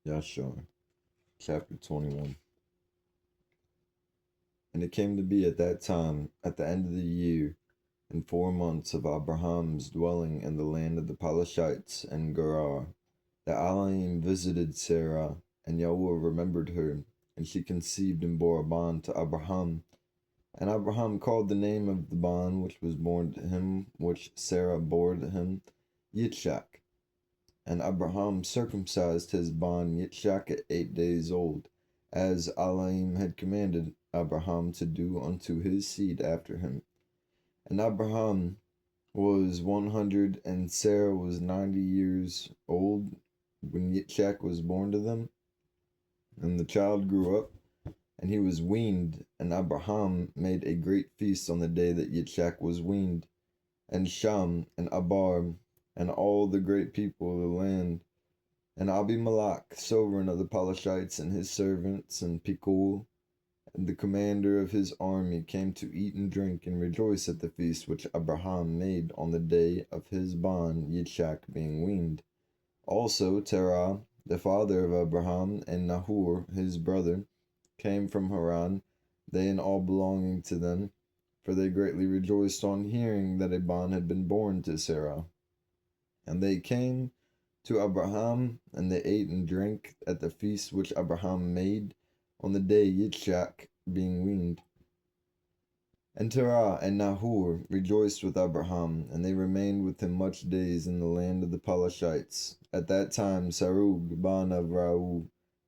Yashar, chapter 21. And it came to be at that time, at the end of the year, in 4 months of Abraham's dwelling in the land of the Palashites and Gerar, that Elohim visited Sarah, and Yahweh remembered her, and she conceived and bore a bond to Abraham. And Abraham called the name of the bond which was born to him, which Sarah bore to him, Yitzchak. And Abraham circumcised his bond Yitzchak at 8 days old, as Elohim had commanded Abraham to do unto his seed after him. And Abraham was 100, and Sarah was 90 years old when Yitzchak was born to them. And the child grew up, and he was weaned, and Abraham made a great feast on the day that Yitzchak was weaned. And Sham, and Abar, and all the great people of the land, and Abimelech, sovereign of the Palashites, and his servants, and Pikul, and the commander of his army, came to eat and drink and rejoice at the feast which Abraham made on the day of his bond, Yitzchak being weaned. Also Terah, the father of Abraham, and Nahor, his brother, came from Haran, they and all belonging to them, for they greatly rejoiced on hearing that a bond had been born to Sarah. And they came to Abraham, and they ate and drank at the feast which Abraham made on the day Yitzchak being weaned. And Terah and Nahor rejoiced with Abraham, and they remained with him much days in the land of the Palashites. At that time Sarug, ban of Rau,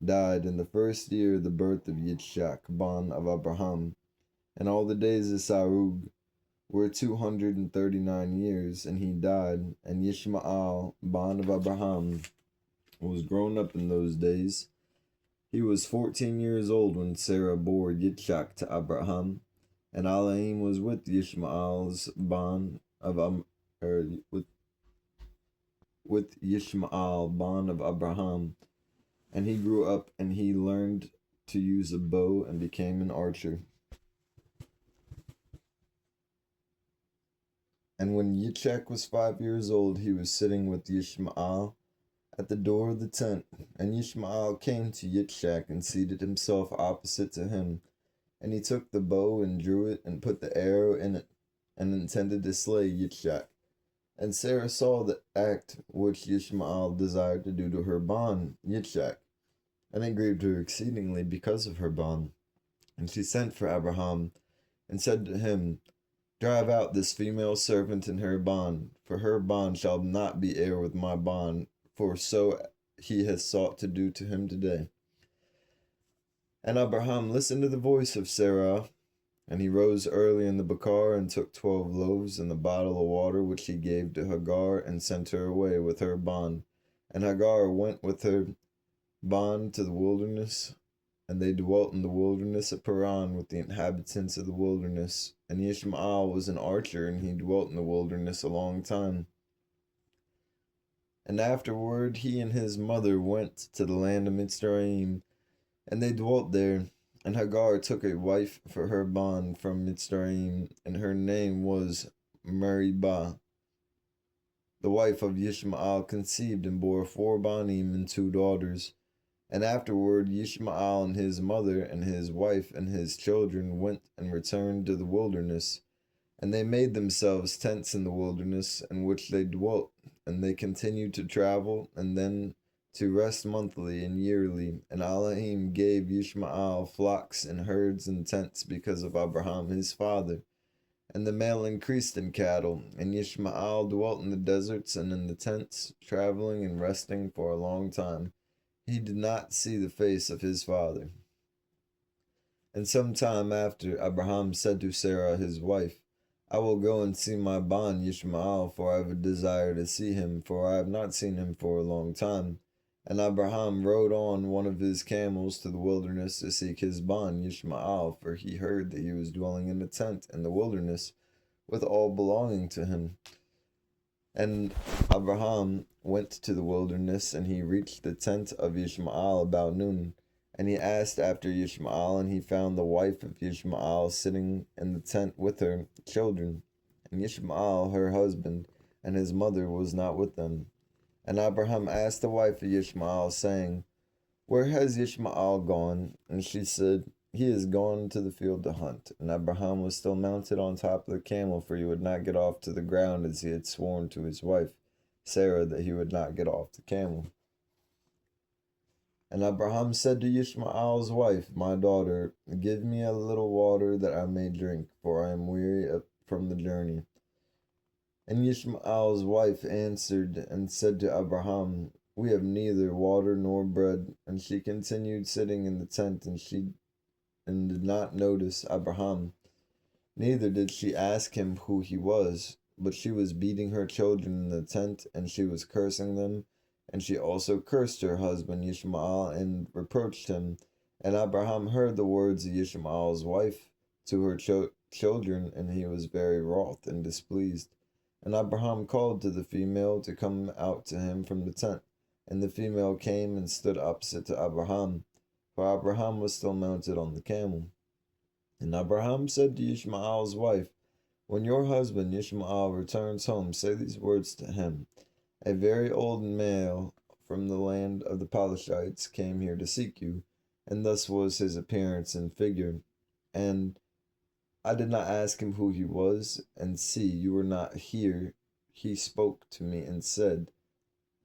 died in the first year of the birth of Yitzchak, ban of Abraham. And all the days of Sarug were 239 years, and he died. And Yishmael, ban of Abraham, was grown up in those days. He was 14 years old when Sarah bore Yitzchak to Abraham, and Elohim was with Yishmael's ban of with Yishmael, ban of Abraham, and he grew up and he learned to use a bow and became an archer. And when Yitzchak was 5 years old, he was sitting with Yishmael at the door of the tent, and Yishmael came to Yitzchak and seated himself opposite to him. And he took the bow and drew it and put the arrow in it, and intended to slay Yitzchak. And Sarah saw the act which Yishmael desired to do to her bond, Yitzchak, and it grieved her exceedingly because of her bond. And she sent for Abraham, and said to him, Drive out this female servant and her bond, for her bond shall not be heir with my bond, for so he has sought to do to him today. And Abraham listened to the voice of Sarah, and he rose early in the Bakar, and took 12 loaves and the bottle of water which he gave to Hagar, and sent her away with her bond. And Hagar went with her bond to the wilderness, and they dwelt in the wilderness of Paran with the inhabitants of the wilderness. And Ishmael was an archer, and he dwelt in the wilderness a long time. And afterward he and his mother went to the land of Mitzrayim, and they dwelt there. And Hagar took a wife for her bond from Mitzrayim, and her name was Meribah. The wife of Yishmael conceived and bore 4 banim and 2 daughters. And afterward Yishmael and his mother and his wife and his children went and returned to the wilderness. And they made themselves tents in the wilderness, in which they dwelt. And they continued to travel, and then to rest monthly and yearly. And Elohim gave Yishmael flocks and herds and tents because of Abraham his father. And the male increased in cattle, and Yishmael dwelt in the deserts and in the tents, traveling and resting for a long time. He did not see the face of his father. And some time after, Abraham said to Sarah his wife, I will go and see my bond Yishmael, for I have a desire to see him, for I have not seen him for a long time. And Abraham rode on one of his camels to the wilderness to seek his bond Yishmael, for he heard that he was dwelling in a tent in the wilderness with all belonging to him. And Abraham went to the wilderness, and he reached the tent of Yishmael about noon. And he asked after Yishmael, and he found the wife of Yishmael sitting in the tent with her children. And Yishmael, her husband, and his mother was not with them. And Abraham asked the wife of Yishmael, saying, "Where has Ishmael gone?" And she said, "He is gone to the field to hunt." And Abraham was still mounted on top of the camel, for he would not get off to the ground as he had sworn to his wife, Sarah, that he would not get off the camel. And Abraham said to Ishmael's wife, "My daughter, give me a little water that I may drink, for I am weary from the journey." And Ishmael's wife answered and said to Abraham, "We have neither water nor bread." And she continued sitting in the tent, and did not notice Abraham. Neither did she ask him who he was, but she was beating her children in the tent, and she was cursing them. And she also cursed her husband Ishmael and reproached him. And Abraham heard the words of Ishmael's wife to her children, and he was very wroth and displeased. And Abraham called to the female to come out to him from the tent. And the female came and stood opposite to Abraham, for Abraham was still mounted on the camel. And Abraham said to Ishmael's wife, "When your husband Ishmael returns home, say these words to him: A very old male from the land of the Pelashites came here to seek you, and thus was his appearance and figure. And I did not ask him who he was, and see, you were not here. He spoke to me and said,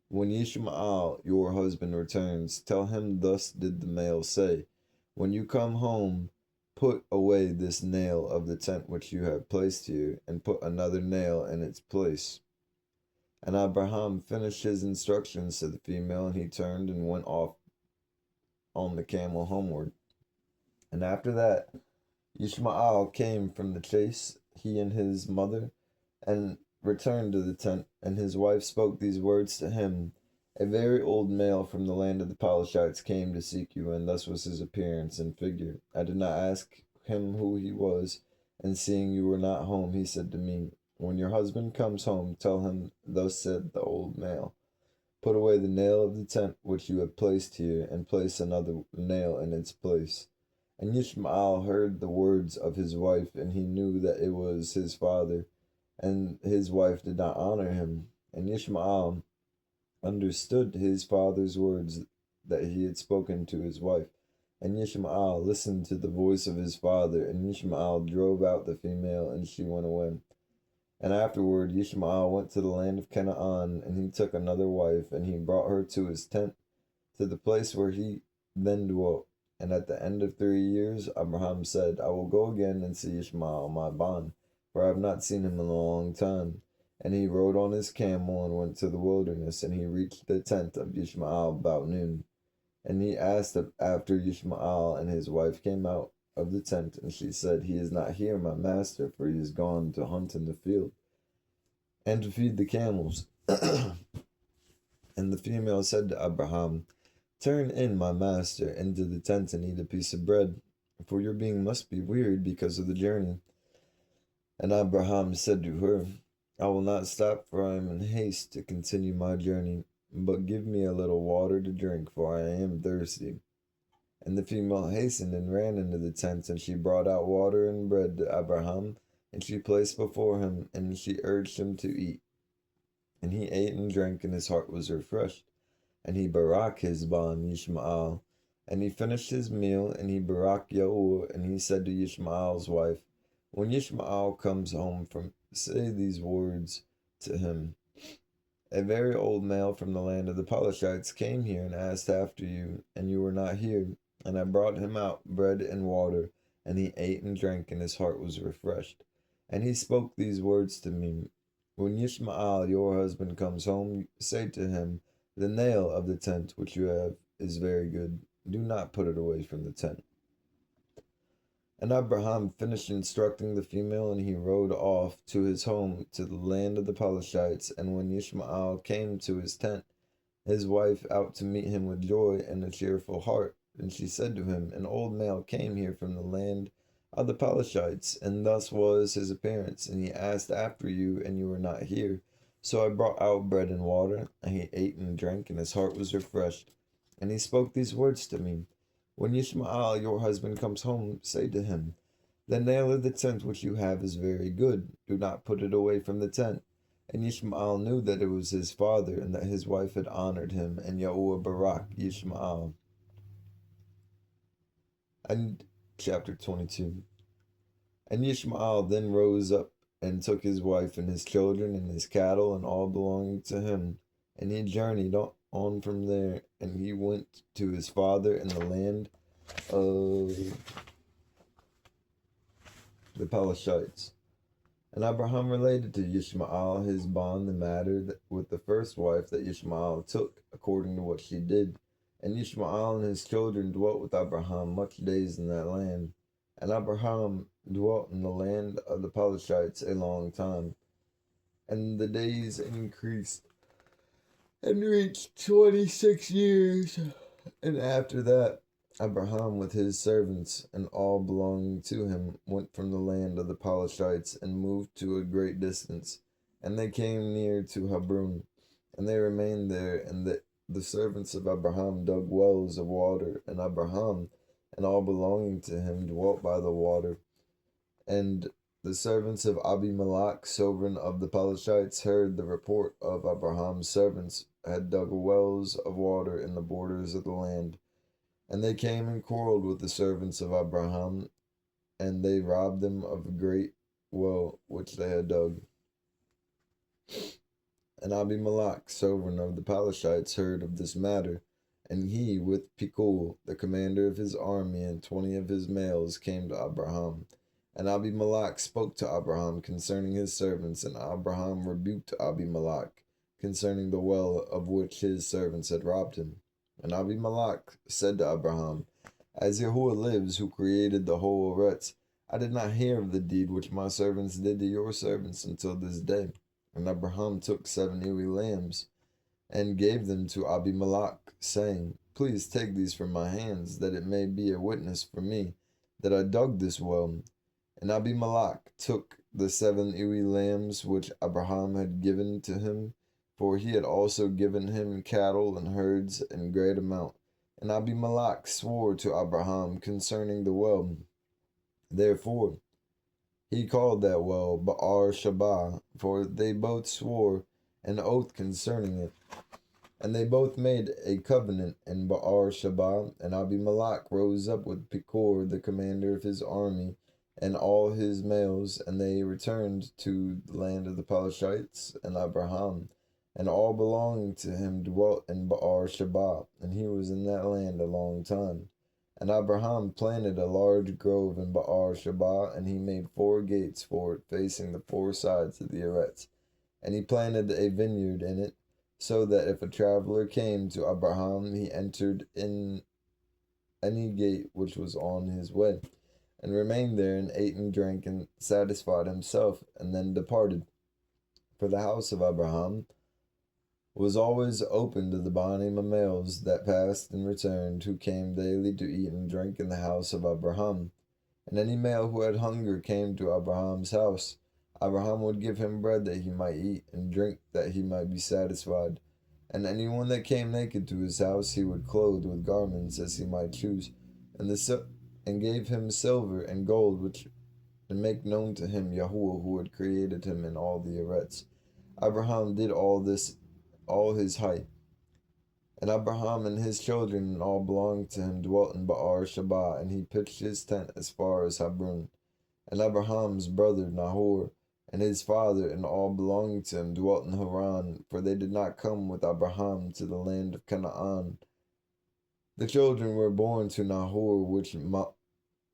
When Ishmael, your husband, returns, tell him thus did the male say, When you come home, put away this nail of the tent which you have placed here, and put another nail in its place." And Abraham finished his instructions to the female, and he turned and went off on the camel homeward. And after that, Ishmael came from the chase, he and his mother, and returned to the tent, and his wife spoke these words to him: "A very old male from the land of the Pelashites came to seek you, and thus was his appearance and figure. I did not ask him who he was, and seeing you were not home, he said to me, When your husband comes home, tell him, thus said the old male, Put away the nail of the tent which you have placed here, and place another nail in its place." And Ishmael heard the words of his wife, and he knew that it was his father, and his wife did not honor him. And Ishmael understood his father's words that he had spoken to his wife. And Ishmael listened to the voice of his father, and Ishmael drove out the female, and she went away. And afterward Ishmael went to the land of Canaan, and he took another wife, and he brought her to his tent, to the place where he then dwelt. And at the end of 3 years Abraham said, "I will go again and see Ishmael my bond, for I have not seen him in a long time." And he rode on his camel and went to the wilderness, and he reached the tent of Ishmael about noon. And he asked after Ishmael, and his wife came out of the tent, and she said, "He is not here, my master, for he is gone to hunt in the field, and to feed the camels." And the female said to Abraham, "Turn in, my master, into the tent and eat a piece of bread, for your being must be wearied because of the journey." And Abraham said to her, "I will not stop, for I am in haste to continue my journey, but give me a little water to drink, for I am thirsty." And the female hastened and ran into the tent, and she brought out water and bread to Abraham, and she placed before him, and she urged him to eat. And he ate and drank, and his heart was refreshed. And he barak his bond Ishmael. And he finished his meal, and he barak Yahuwah, and he said to Ishmael's wife, "When Ishmael comes home say these words to him: A very old male from the land of the Pelashites came here and asked after you, and you were not here. And I brought him out bread and water, and he ate and drank, and his heart was refreshed. And he spoke these words to me: When Ishmael your husband comes home, say to him, The nail of the tent which you have is very good. Do not put it away from the tent." And Abraham finished instructing the female, and he rode off to his home to the land of the Pelashites. And when Ishmael came to his tent, his wife out to meet him with joy and a cheerful heart. And she said to him, "An old male came here from the land of the Pelashites, and thus was his appearance. And he asked after you, and you were not here. So I brought out bread and water, and he ate and drank, and his heart was refreshed. And he spoke these words to me: When Ishmael your husband comes home, say to him, The nail of the tent which you have is very good. Do not put it away from the tent." And Ishmael knew that it was his father, and that his wife had honored him, and Yahuwah barak Ishmael. And chapter 22. And Ishmael then rose up and took his wife and his children and his cattle and all belonging to him. And he journeyed on from there, and he went to his father in the land of the Pelashites. And Abraham related to Ishmael his bond the matter with the first wife that Ishmael took, according to what she did. And Ishmael and his children dwelt with Abraham much days in that land. And Abraham dwelt in the land of the Pelashites a long time. And the days increased and reached 26 years. And after that, Abraham with his servants and all belonging to him went from the land of the Pelashites and moved to a great distance. And they came near to Hebron, and they remained there. And the servants of Abraham dug wells of water, and Abraham and all belonging to him dwelt by the water. And the servants of Abimelech, sovereign of the Pelashites, heard the report of Abraham's servants had dug wells of water in the borders of the land. And they came and quarreled with the servants of Abraham, and they robbed them of a great well which they had dug. And Abimelech, sovereign of the Pelashites, heard of this matter, and he, with Pichol, the commander of his army, and 20 of his males, came to Abraham. And Abimelech spoke to Abraham concerning his servants, and Abraham rebuked Abimelech concerning the well of which his servants had robbed him. And Abimelech said to Abraham, As Yahuwah lives, who created the whole earth, I did not hear of the deed which my servants did to your servants until this day. And Abraham took 7 ewe lambs and gave them to Abimelech, saying, Please take these from my hands, that it may be a witness for me that I dug this well. And Abimelech took the 7 ewe lambs which Abraham had given to him, for he had also given him cattle and herds in great amount. And Abimelech swore to Abraham concerning the well. Therefore he called that well Ba'ar Shabah, for they both swore an oath concerning it. And they both made a covenant in Ba'ar Shabah. And Abimelech rose up with Pichol, the commander of his army, and all his males, and they returned to the land of the Pelashites. And Abraham and all belonging to him dwelt in Ba'ar Shabah, and he was in that land a long time. And Abraham planted a large grove in Ba'ar Shabah, and he made 4 gates for it, facing the 4 sides of the Eretz. And he planted a vineyard in it, so that if a traveler came to Abraham, he entered in any gate which was on his way, and remained there, and ate and drank, and satisfied himself, and then departed. For the house of Abraham was always open to the Banim males that passed and returned, who came daily to eat and drink in the house of Abraham. And any male who had hunger came to Abraham's house. Abraham would give him bread that he might eat, and drink that he might be satisfied. And anyone that came naked to his house he would clothe with garments as he might choose, and gave him silver and gold, which and make known to him Yahuwah, who had created him in all the Eretz. Abraham did all this all his height. And Abraham and his children and all belonging to him dwelt in Ba'ar Shabah, and he pitched his tent as far as Hebron. And Abraham's brother Nahor and his father and all belonging to him dwelt in Haran, for they did not come with Abraham to the land of Canaan. The children were born to Nahor, which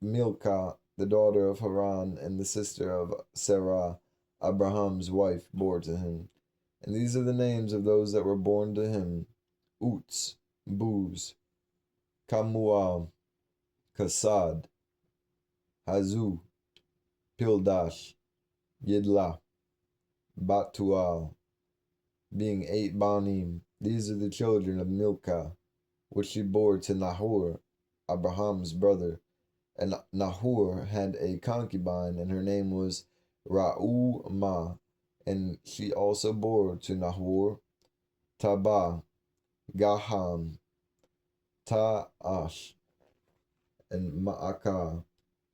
Milcah, the daughter of Haran and the sister of Sarah, Abraham's wife, bore to him. And these are the names of those that were born to him: Uts, Buz, Kamual, Kasad, Hazu, Pildash, Yidlah, Batual, being 8 Banim. These are the children of Milcah, which she bore to Nahor, Abraham's brother. And Nahor had a concubine, and her name was Ra'umah, and she also bore to Nahor Tabah, Gaham, Ta'ash, and Ma'akah,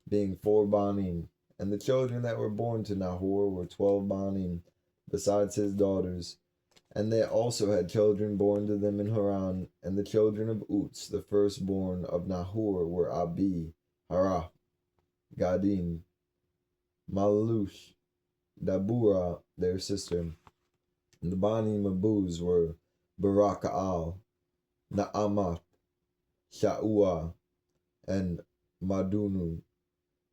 being 4 Banim. And the children that were born to Nahor were 12 Banim, besides his daughters. And they also had children born to them in Haran. And the children of Uts, the firstborn of Nahor, were Abi, Hara, Gadin, Malush, Dabura, their sister. And the Bani Mabuz were Baraka'al, Na'amath, Sha'ua, and Madunu.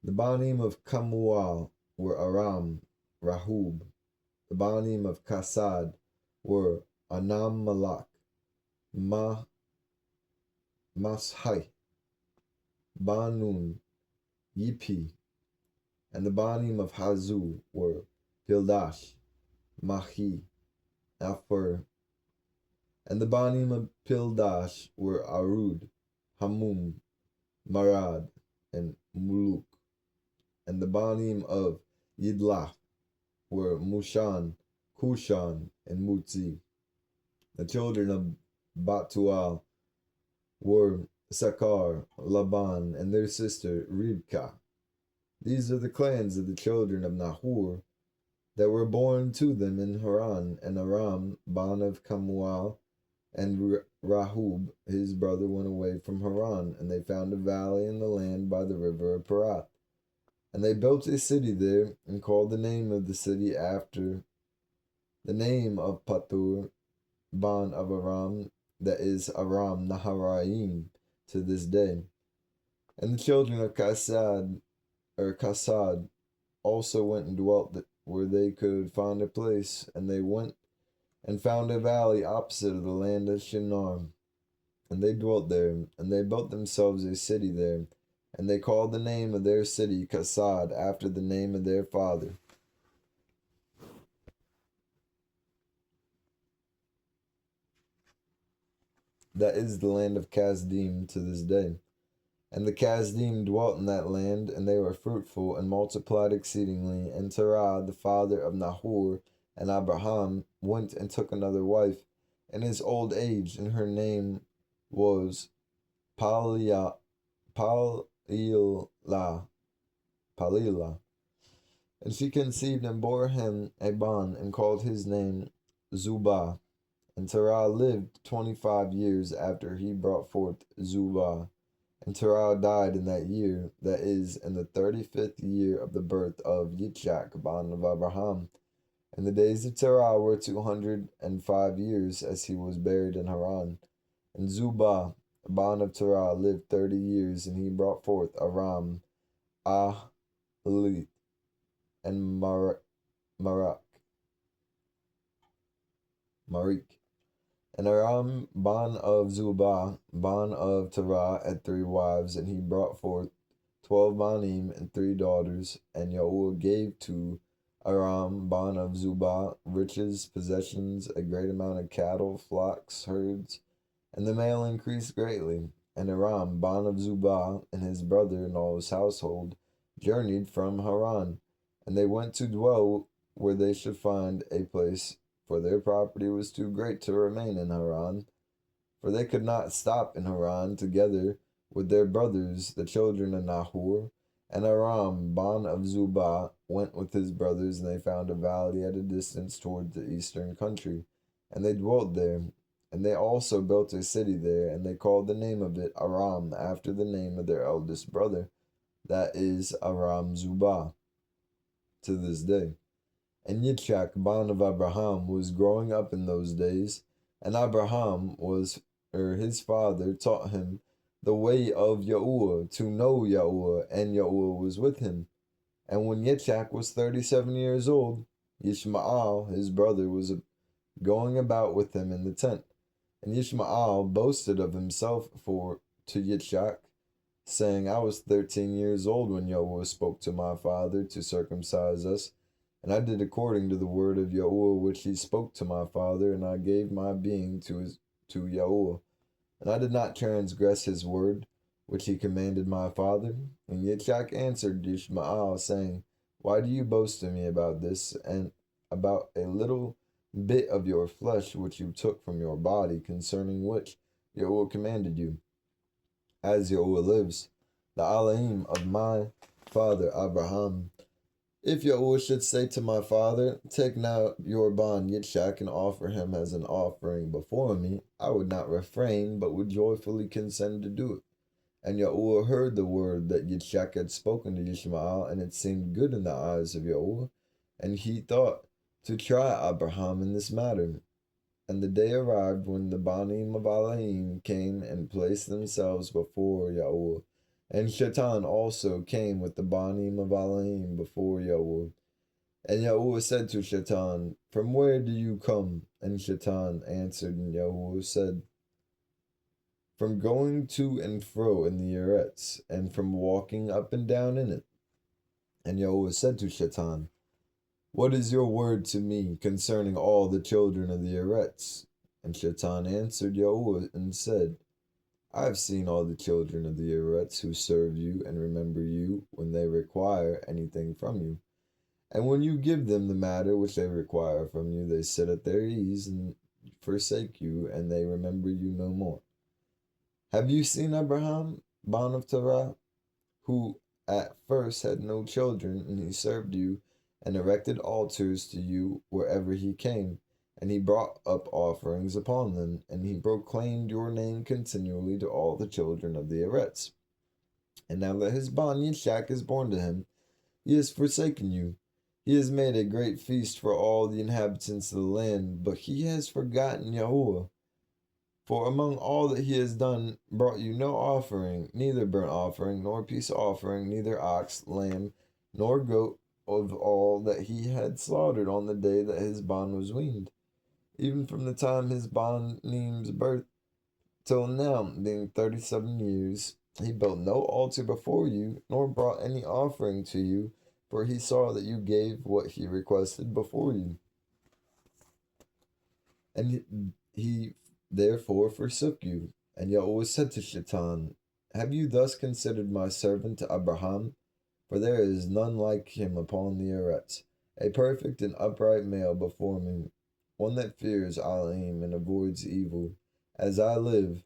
The Banim of Kamual were Aram, Rahub. The Banim of Kasad were Anam Malak, Mashai, Banun, Yipi. And the Banim of Hazu were Pildash, Mahi, Aphor. And the Banim of Pildash were Arud, Hamum, Marad, and Muluk. And the Banim of Yidlaf were Mushan, Kushan, and Mutzi. The children of Batual were Sakar, Laban, and their sister Ribka. These are the clans of the children of Nahor that were born to them in Haran, and Aram, Ban of Kamual, and Rahub, his brother, went away from Haran, and they found a valley in the land by the river of Parat. And they built a city there, and called the name of the city after the name of Patur, Ban of Aram, that is Aram Naharaim, to this day. And the children of Kasad also went and dwelt where they could find a place, and they went and found a valley opposite of the land of Shinar. And they dwelt there, and they built themselves a city there, and they called the name of their city Kasad, after the name of their father. That is the land of Kasdim to this day. And the Kasdim dwelt in that land, and they were fruitful and multiplied exceedingly. And Terah, the father of Nahor and Abraham, went and took another wife in his old age, and her name was Palilah. And she conceived and bore him a ban, and called his name Zubah. And Terah lived 25 years after he brought forth Zubah. And Terah died in that year, that is, in the 35th year of the birth of Yitzchak, ban of Abraham. And the days of Terah were 205 years, as he was buried in Haran. And Zubah, ban of Terah, lived 30 years, and he brought forth Aram, Ahlit, and Marik. And Aram, ban of Zubah, ban of Terah, had 3 wives, and he brought forth 12 banim and 3 daughters. And Yahuwah gave to Aram, ban of Zubah, riches, possessions, a great amount of cattle, flocks, herds, and the male increased greatly. And Aram, ban of Zubah, and his brother and all his household journeyed from Haran, and they went to dwell where they should find a place, for their property was too great to remain in Haran, for they could not stop in Haran together with their brothers, the children of Nahor. And Aram, ban of Zubah, went with his brothers, and they found a valley at a distance toward the eastern country, and they dwelt there. And they also built a city there, and they called the name of it Aram, after the name of their eldest brother, that is Aram Zubah, to this day. And Yitzchak, ban of Abraham, was growing up in those days, and Abraham his father taught him the way of Yahuwah, to know Yahuwah, and Yahuwah was with him. And when Yitzchak was 37 years old, Yishmael, his brother, was going about with him in the tent. And Yishmael boasted of himself to Yitzchak, saying, I was 13 years old when Yahuwah spoke to my father to circumcise us, and I did according to the word of Yahuwah which he spoke to my father, and I gave my being to Yahuwah. And I did not transgress his word, which he commanded my father. And Yitzchak answered Yishmael, saying, Why do you boast to me about this, and about a little bit of your flesh which you took from your body, concerning which Yahuwah commanded you? As Yahuwah lives, the Elohim of my father Abraham, if Yahuwah should say to my father, Take now your bond Yitzchak and offer him as an offering before me, I would not refrain, but would joyfully consent to do it. And Yahuwah heard the word that Yitzchak had spoken to Ishmael, and it seemed good in the eyes of Yahuwah, and he thought to try Abraham in this matter. And the day arrived when the Banim of Elohim came and placed themselves before Yahuwah. And Shaitan also came with the Banim of Elohim before Yahuwah. And Yahuwah said to Shaitan, "From where do you come?" And Shaitan answered, and Yahuwah said, "From going to and fro in the Eretz, and from walking up and down in it." And Yahuwah said to Shaitan, "What is your word to me concerning all the children of the Eretz?" And Shaitan answered Yahuwah and said, "I have seen all the children of the Eretz who serve you and remember you when they require anything from you. And when you give them the matter which they require from you, they sit at their ease and forsake you, and they remember you no more. Have you seen Abraham, Ban of Terah, who at first had no children, and he served you and erected altars to you wherever he came, and he brought up offerings upon them, and he proclaimed your name continually to all the children of the Eretz. And now that his Ban Yitzchak is born to him, he has forsaken you. He has made a great feast for all the inhabitants of the land, but he has forgotten Yahuwah. For among all that he has done, brought you no offering, neither burnt offering, nor peace offering, neither ox, lamb, nor goat, of all that he had slaughtered on the day that his bond was weaned, even from the time his bond's birth till now, being 37 years. He built no altar before you, nor brought any offering to you, for he saw that you gave what he requested before you. And he therefore forsook you. And Yahuwah said to Shaitan, "Have you thus considered my servant Abraham? For there is none like him upon the earth, a perfect and upright male before me, one that fears Elohim and avoids evil. As I live,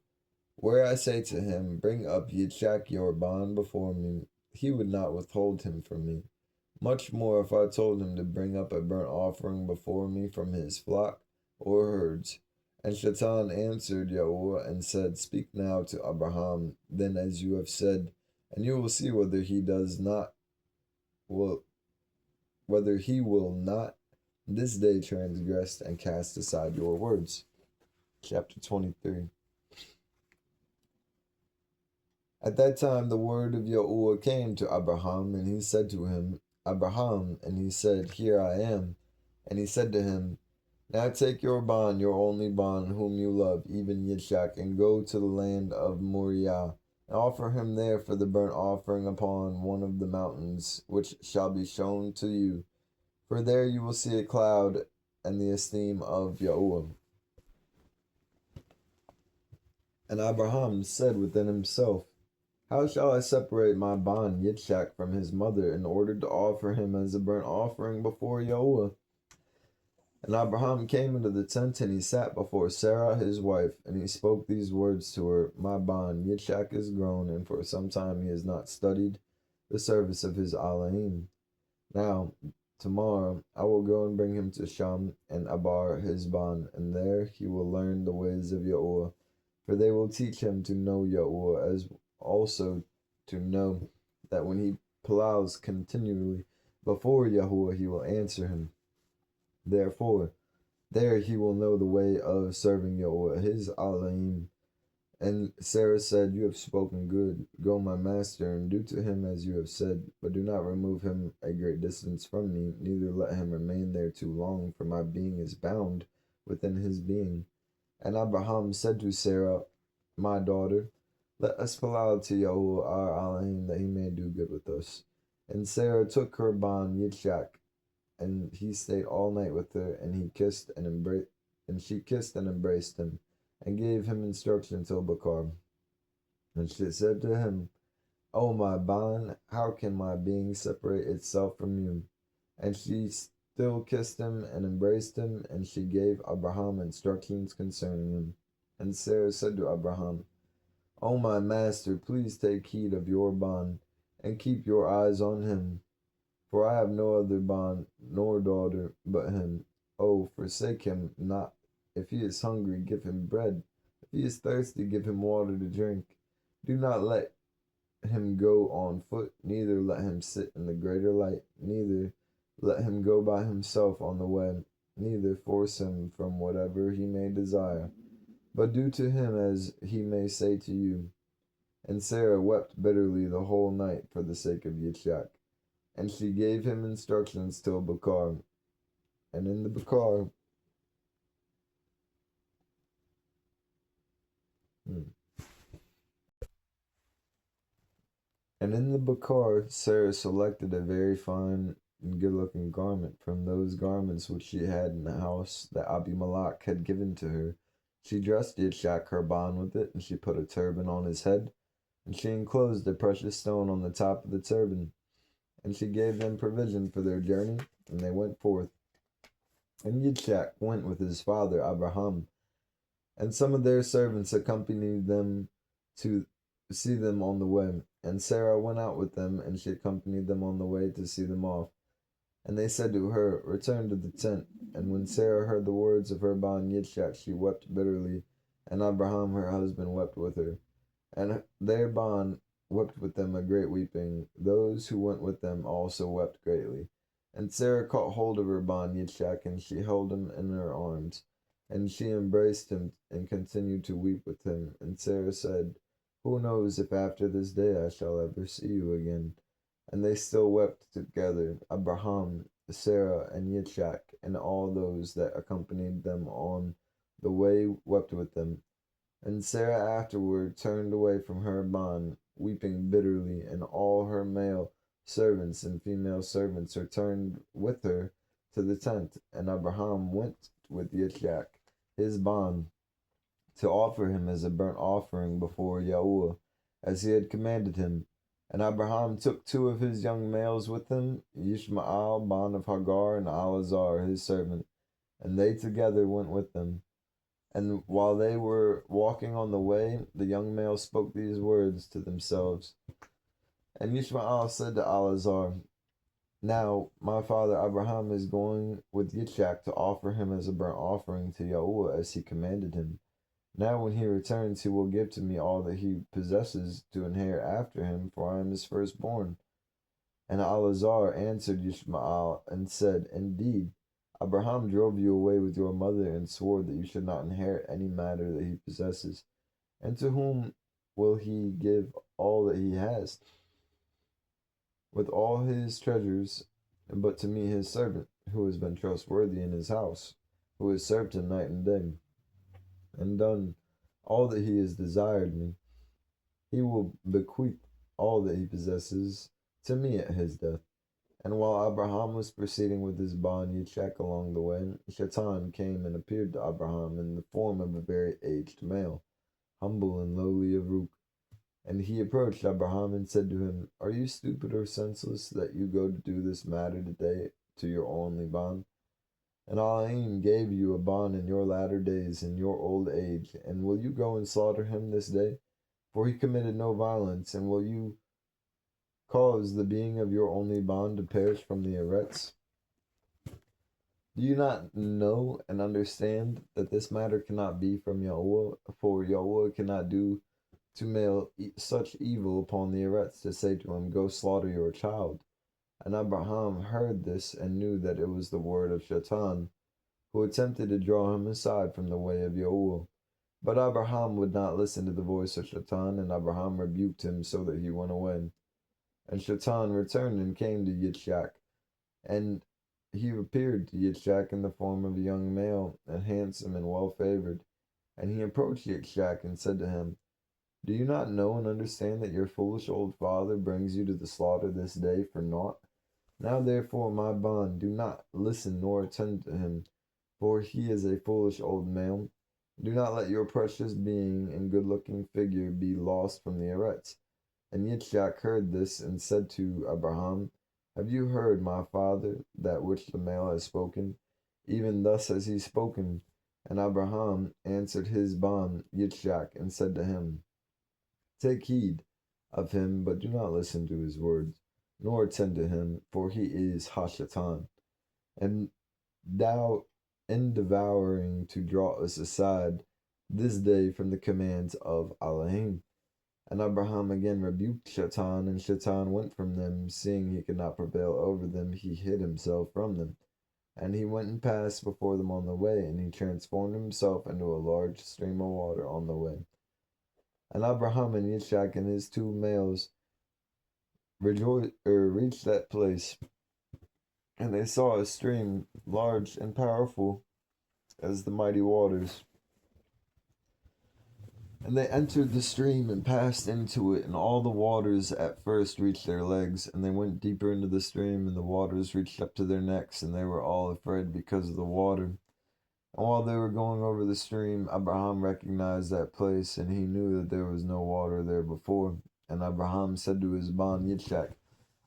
where I say to him, Bring up Yitzchak your bond before me, he would not withhold him from me. Much more if I told him to bring up a burnt offering before me from his flock or herds." And Shaitan answered Yahuwah and said, "Speak now to Abraham, then as you have said, and you will see whether he will not this day transgress and cast aside your words." Chapter 23. At that time the word of Yahuwah came to Abraham, and he said to him, "Abraham," and he said, "Here I am." And he said to him, "Now take your bond, your only bond, whom you love, even Yitzchak, and go to the land of Moriah, and offer him there for the burnt offering upon one of the mountains, which shall be shown to you. For there you will see a cloud and the esteem of Yahuwah." And Abraham said within himself, "How shall I separate my bond Yitzchak from his mother in order to offer him as a burnt offering before Yahuwah?" And Abraham came into the tent, and he sat before Sarah his wife, and he spoke these words to her, "My bond Yitzchak is grown, and for some time he has not studied the service of his Elohim. Now, tomorrow I will go and bring him to Sham and Abar his bond, and there he will learn the ways of Yahuwah, for they will teach him to know Yahuwah, as also to know that when he plows continually before Yahuwah, he will answer him. Therefore, there he will know the way of serving Yahuwah, his Elohim." And Sarah said, "You have spoken good. Go, my master, and do to him as you have said, but do not remove him a great distance from me, neither let him remain there too long, for my being is bound within his being." And Abraham said to Sarah, "My daughter, let us plow to Yahuwah our Elohim, that he may do good with us." And Sarah took her bond Yitzchak, and he stayed all night with her, and she kissed and embraced him, and gave him instruction till Bakar. And she said to him, "O my bond, how can my being separate itself from you?" And she still kissed him and embraced him, and she gave Abraham instructions concerning him. And Sarah said to Abraham, "O my master, please take heed of your bond, and keep your eyes on him. For I have no other bond nor daughter but him. Oh, forsake him not. If he is hungry, give him bread. If he is thirsty, give him water to drink. Do not let him go on foot, neither let him sit in the greater light, neither let him go by himself on the way, neither force him from whatever he may desire, but do to him as he may say to you. And Sarah wept bitterly the whole night for the sake of Yitzchak. And she gave him instructions till Bakar. And in the Bakar, hmm, and in the Bakar, Sarah selected a very fine and good-looking garment from those garments which she had in the house that Abimelech had given to her. She dressed Yitzchak her bond with it, and she put a turban on his head, and she enclosed a precious stone on the top of the turban. And she gave them provision for their journey, and they went forth. And Yitzchak went with his father Abraham, and some of their servants accompanied them to see them on the way. And Sarah went out with them, and she accompanied them on the way to see them off. And they said to her, return to the tent. And when Sarah heard the words of her bond Yitzchak, she wept bitterly, and Abraham her husband wept with her. And their bond wept with them a great weeping. Those who went with them also wept greatly. And Sarah caught hold of her bond Yitzchak, and she held him in her arms. And she embraced him and continued to weep with him. And Sarah said, who knows if after this day I shall ever see you again? And they still wept together, Abraham, Sarah, and Yitzchak, and all those that accompanied them on the way wept with them. And Sarah afterward turned away from her bond, weeping bitterly, and all her male servants and female servants returned with her to the tent. And Abraham went with Yitzchak, his bond, to offer him as a burnt offering before Yahuwah, as he had commanded him. And Abraham took two of his young males with him, Ishmael, bond of Hagar, and Alazar, his servant, and they together went with them. And while they were walking on the way, the young males spoke these words to themselves. And Ishmael said to Alazar, now my father Abraham is going with Yitzchak to offer him as a burnt offering to Yahuwah as he commanded him. Now when he returns, he will give to me all that he possesses to inherit after him, for I am his firstborn. And Alazar answered Ishmael and said, indeed, Abraham drove you away with your mother and swore that you should not inherit any matter that he possesses. And to whom will he give all that he has, with all his treasures, but to me his servant, who has been trustworthy in his house, who has served him night and day, and done all that he has desired me? He will bequeath all that he possesses to me at his death. And while Abraham was proceeding with his bond Yitzchak along the way, Shaitan came and appeared to Abraham in the form of a very aged male, humble and lowly of root. And he approached Abraham and said to him, are you stupid or senseless that you go to do this matter today to your only bond? And Elohim gave you a bond in your latter days, in your old age, and will you go and slaughter him this day? For he committed no violence, and will you cause the being of your only bond to perish from the Eretz? Do you not know and understand that this matter cannot be from Yahuwah? For Yahuwah cannot do to male such evil upon the Eretz to say to him, go slaughter your child. And Abraham heard this and knew that it was the word of Shaitan, who attempted to draw him aside from the way of Yahuwah. But Abraham would not listen to the voice of Shaitan, and Abraham rebuked him so that he went away. And Shaitan returned and came to Yitzchak, and he appeared to Yitzchak in the form of a young male, and handsome and well favored. And he approached Yitzchak and said to him, do you not know and understand that your foolish old father brings you to the slaughter this day for naught? Now therefore, my bond, do not listen nor attend to him, for he is a foolish old man. Do not let your precious being and good-looking figure be lost from the Eretz. And Yitzchak heard this and said to Abraham, have you heard, my father, that which the male has spoken? Even thus has he spoken. And Abraham answered his bond Yitzchak and said to him, take heed of him, but do not listen to his words, nor attend to him, for he is Hashatan. And thou in devouring to draw us aside this day from the commands of Elohim. And Abraham again rebuked Shaitan, and Shaitan went from them. Seeing he could not prevail over them, he hid himself from them. And he went and passed before them on the way, and he transformed himself into a large stream of water on the way. And Abraham and Yitzchak and his two males reached that place, and they saw a stream large and powerful as the mighty waters. And they entered the stream and passed into it, and all the waters at first reached their legs, and they went deeper into the stream, and the waters reached up to their necks, and they were all afraid because of the water. And while they were going over the stream, Abraham recognized that place, and he knew that there was no water there before. And Abraham said to his bond Yitzchak,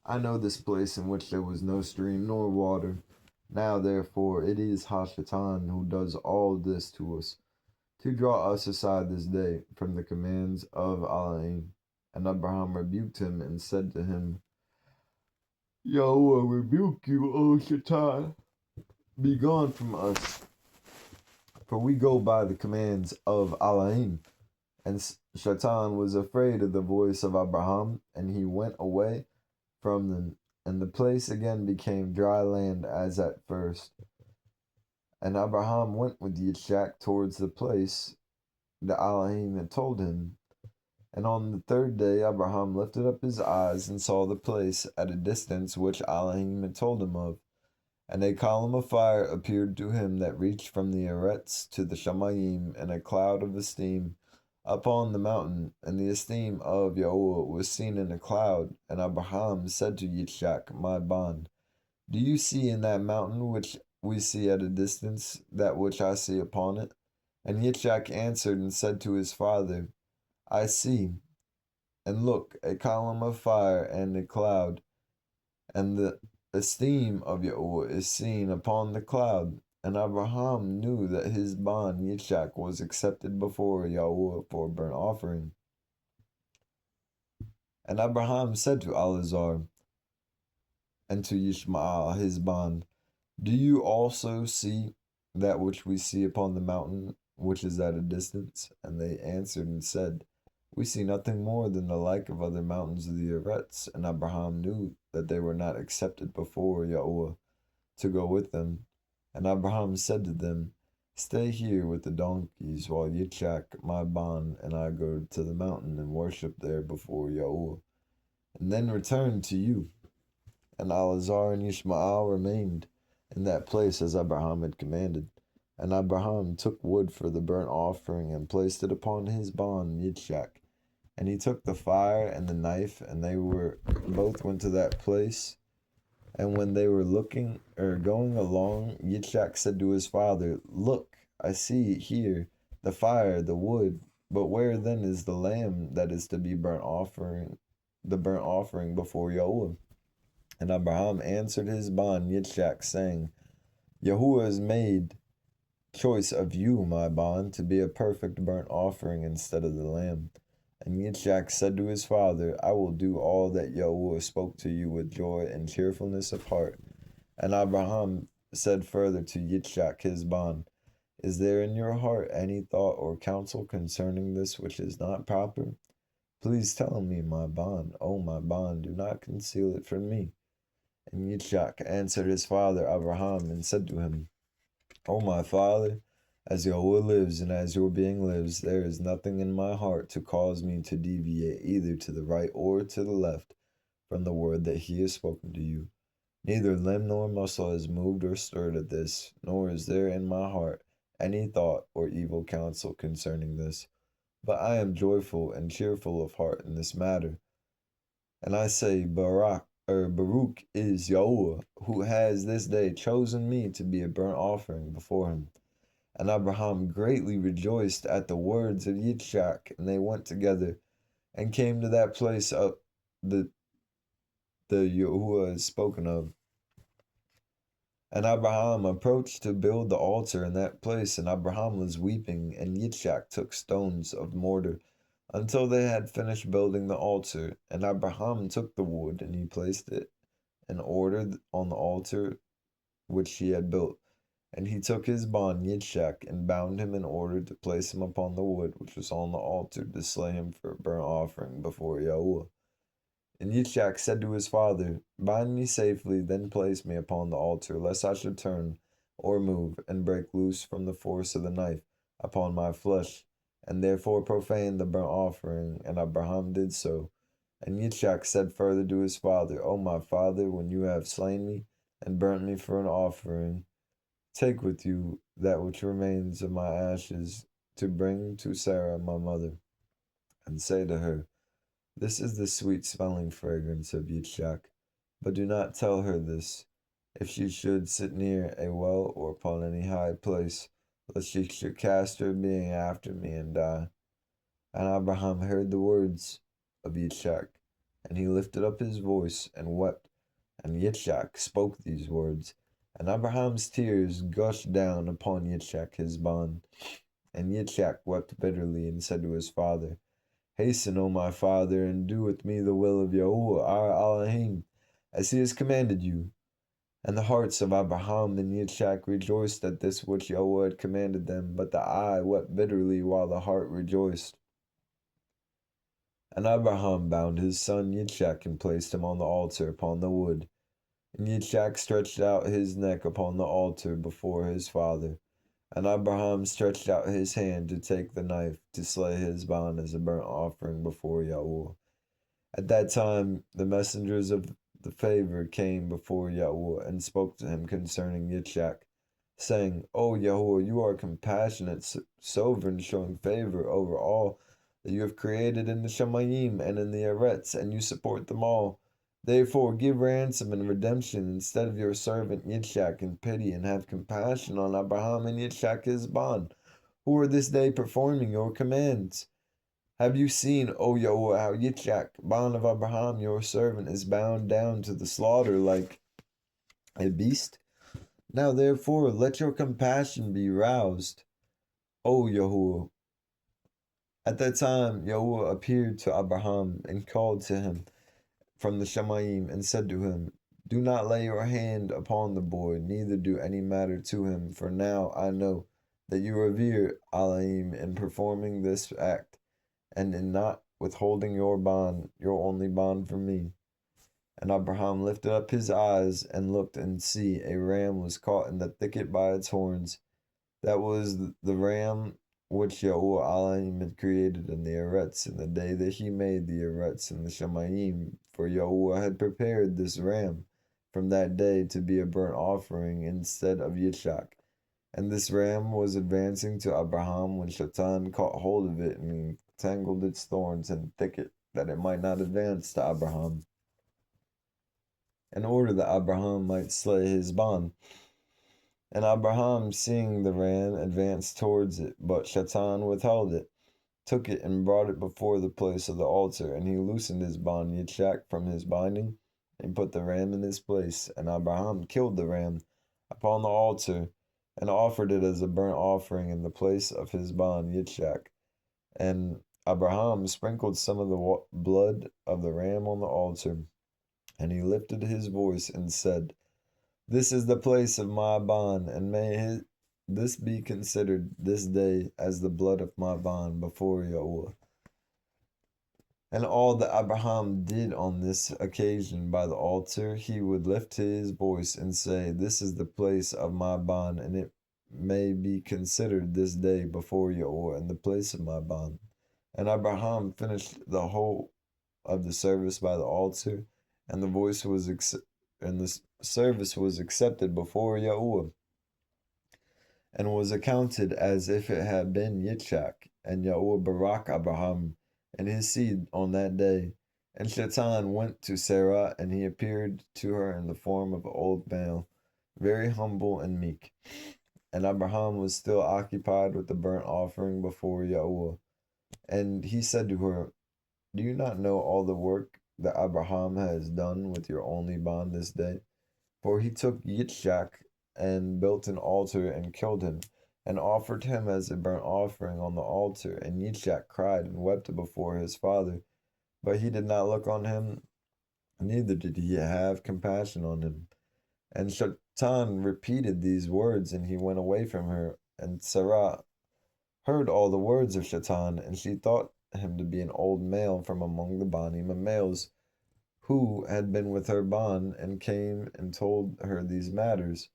I know this place in which there was no stream nor water. Now, therefore, it is Hashatan who does all this to us, to draw us aside this day from the commands of Elohim. And Abraham rebuked him and said to him, Yahweh rebuke you, O Shaitan. Be gone from us, for we go by the commands of Elohim. And Shaitan was afraid of the voice of Abraham, and he went away from them, and the place again became dry land as at first. And Abraham went with Yitzchak towards the place that Elohim had told him. And on the third day Abraham lifted up his eyes and saw the place at a distance which Elohim had told him of. And a column of fire appeared to him that reached from the Eretz to the Shamayim, and a cloud of esteem upon the mountain, and the esteem of Yahuwah was seen in a cloud. And Abraham said to Yitzchak, my bond, do you see in that mountain which we see at a distance that which I see upon it? And Yitzchak answered and said to his father, I see, and look, a column of fire and a cloud, and the esteem of Yahuwah is seen upon the cloud. And Abraham knew that his bond Yitzchak was accepted before Yahuwah for a burnt offering. And Abraham said to Elazar and to Yishmael his bond, do you also see that which we see upon the mountain, which is at a distance? And they answered and said, we see nothing more than the like of other mountains of the Eretz. And Abraham knew that they were not accepted before Yahuwah to go with them. And Abraham said to them, stay here with the donkeys, while Yitzchak, my bond, and I go to the mountain and worship there before Yahuwah, and then return to you. And Elazar and Ishmael remained in that place as Abraham had commanded. And Abraham took wood for the burnt offering and placed it upon his bond Yitzchak. And he took the fire and the knife, and they both went to that place. And when they were going along, Yitzchak said to his father, look, I see here the fire, the wood, but where then is the lamb that is to be the burnt offering before Yahuwah? And Abraham answered his bond Yitzchak, saying, Yahuwah has made choice of you, my bond, to be a perfect burnt offering instead of the lamb. And Yitzchak said to his father, I will do all that Yahuwah spoke to you with joy and cheerfulness of heart. And Abraham said further to Yitzchak his bond, is there in your heart any thought or counsel concerning this which is not proper? Please tell me, my bond. O my bond, do not conceal it from me. And Yitzchak answered his father Abraham and said to him, O my father, as Yahuwah lives and as your being lives, there is nothing in my heart to cause me to deviate either to the right or to the left from the word that he has spoken to you. Neither limb nor muscle is moved or stirred at this, nor is there in my heart any thought or evil counsel concerning this. But I am joyful and cheerful of heart in this matter. And I say, Baruch is Yahuwah, who has this day chosen me to be a burnt offering before him. And Abraham greatly rejoiced at the words of Yitzchak, and they went together and came to that place of the Yahuwah is spoken of. And Abraham approached to build the altar in that place, and Abraham was weeping, and Yitzchak took stones of mortar until they had finished building the altar. And Abraham took the wood, and he placed it in order on the altar which he had built. And he took his bond Yitzchak and bound him in order to place him upon the wood which was on the altar to slay him for a burnt offering before Yahuwah. And Yitzchak said to his father, Bind me safely, then place me upon the altar, lest I should turn or move and break loose from the force of the knife upon my flesh, and therefore profane the burnt offering. And Abraham did so. And Yitzchak said further to his father, O my father, when you have slain me and burnt me for an offering, take with you that which remains of my ashes to bring to Sarah my mother, and say to her, This is the sweet smelling fragrance of Yitzchak, but do not tell her this, if she should sit near a well or upon any high place, lest she should cast her being after me and die. And Abraham heard the words of Yitzchak, and he lifted up his voice and wept. And Yitzchak spoke these words, and Abraham's tears gushed down upon Yitzchak his bond. And Yitzchak wept bitterly and said to his father, Hasten, O my father, and do with me the will of Yahuwah our Elohim, as he has commanded you. And the hearts of Abraham and Yitzchak rejoiced at this which Yahuwah had commanded them, but the eye wept bitterly while the heart rejoiced. And Abraham bound his son Yitzchak and placed him on the altar upon the wood. And Yitzchak stretched out his neck upon the altar before his father. And Abraham stretched out his hand to take the knife to slay his bond as a burnt offering before Yahuwah. At that time, the messengers of the favor came before Yahuwah and spoke to him concerning Yitzchak, saying, O Yahuwah, you are compassionate, sovereign, showing favor over all that you have created in the Shamayim and in the Eretz, and you support them all. Therefore, give ransom and redemption instead of your servant Yitzchak in pity, and have compassion on Abraham and Yitzchak his bond, who are this day performing your commands. Have you seen, O Yahuwah, how Yitzchak, bond of Abraham, your servant, is bound down to the slaughter like a beast? Now therefore let your compassion be roused, O Yahuwah. At that time Yahuwah appeared to Abraham and called to him from the Shamayim and said to him, Do not lay your hand upon the boy, neither do any matter to him, for now I know that you revere Elohim in performing this act, and in not withholding your bond, your only bond from me. And Abraham lifted up his eyes and looked, and see, a ram was caught in the thicket by its horns. That was the ram which Yahuwah Elohim had created in the Eretz in the day that he made the Eretz and the Shamayim. For Yahuwah had prepared this ram from that day to be a burnt offering instead of Yitzchak. And this ram was advancing to Abraham when Shaitan caught hold of it and tangled its thorns in the thicket, that it might not advance to Abraham, in order that Abraham might slay his bond. And Abraham, seeing the ram, advanced towards it, but Shaitan withheld it, took it, and brought it before the place of the altar. And he loosened his bond Yitzchak from his binding, and put the ram in his place. And Abraham killed the ram upon the altar, and offered it as a burnt offering in the place of his bond Yitzchak. And Abraham sprinkled some of the blood of the ram on the altar, and he lifted his voice and said, This is the place of my bond, and may this be considered this day as the blood of my bond before Yahuwah. And all that Abraham did on this occasion by the altar, he would lift his voice and say, This is the place of my bond, and it may be considered this day before Yahuwah in the place of my bond. And Abraham finished the whole of the service by the altar, and the service was accepted before Yahuwah, and was accounted as if it had been Yitzchak. And Yahuwah barak Abraham and his seed on that day. And Shaitan went to Sarah, and he appeared to her in the form of an old male, very humble and meek. And Abraham was still occupied with the burnt offering before Yahuwah. And he said to her, Do you not know all the work that Abraham has done with your only bond this day? For he took Yitzchak and built an altar and killed him, and offered him as a burnt offering on the altar. And Yitzchak cried and wept before his father, but he did not look on him, neither did he have compassion on him. And Shaitan repeated these words, and he went away from her. And Sarah heard all the words of Shaitan, and she thought him to be an old male from among the Banima males, who had been with her Ban, and came and told her these matters.